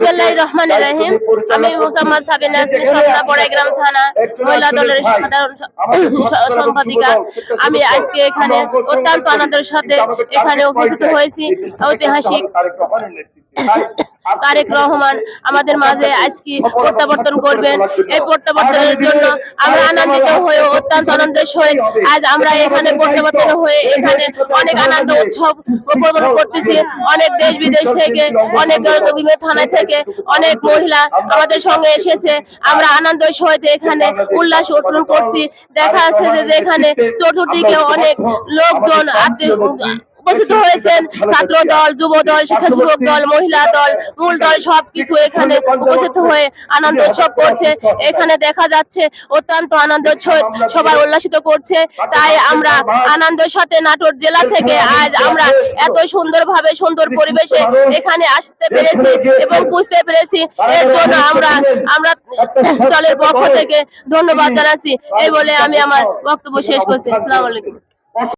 বিসমিল্লাহির রহমানির রহিম। আমি মোসাম্মদ সাবিনা নাজনীন, স্বপ্না বড়াইগ্রাম থানা মহিলা দলের সাধারণ সম্পাদিকা। আমি আজকে এখানে অত্যন্ত আনন্দের সাথে এখানে উপস্থিত হয়েছি। ঐতিহাসিক তারেক রহমান আমাদের মাঝে আজকে প্রত্যাবর্তন করবেন। এই প্রত্যাবর্তনের জন্য আমরা আনন্দিত হয়ে অত্যন্ত আনন্দের সহিত আজ আমরা এখানে প্রত্যাবর্তন হয়ে এখানে অনেক আনন্দ উৎসব উপভোগ করতেছি। অনেক দেশ বিদেশ থেকে, অনেক বিভিন্ন থানা থেকে অনেক মহিলা আমাদের সঙ্গে এসেছে। আমরা আনন্দের সহিত এখানে উল্লাস উৎপাদন করছি। দেখা যাচ্ছে যে এখানে চতুর্দিকে অনেক লোকজন উপস্থিত হয়েছেন। ছাত্র দল, যুব দল, স্বেচ্ছাসেবক দল, মহিলা দল, মূল দল সবকিছু এখানে উপস্থিত হয়ে আনন্দ উৎসব করছে। এখানে দেখা যাচ্ছে অত্যন্ত আনন্দের সহিত সবাই উল্লাসিত করছে। তাই আমরা আনন্দের সাথে নাটোর জেলা থেকে আজ আমরা এত সুন্দরভাবে সুন্দর পরিবেশে এখানে আসতে পেরেছি এবং বুঝতে পেরেছি। এর জন্য আমরা দলের পক্ষ থেকে ধন্যবাদ জানাচ্ছি। এই বলে আমি আমার বক্তব্য শেষ করছি। আসসালামু আলাইকুম।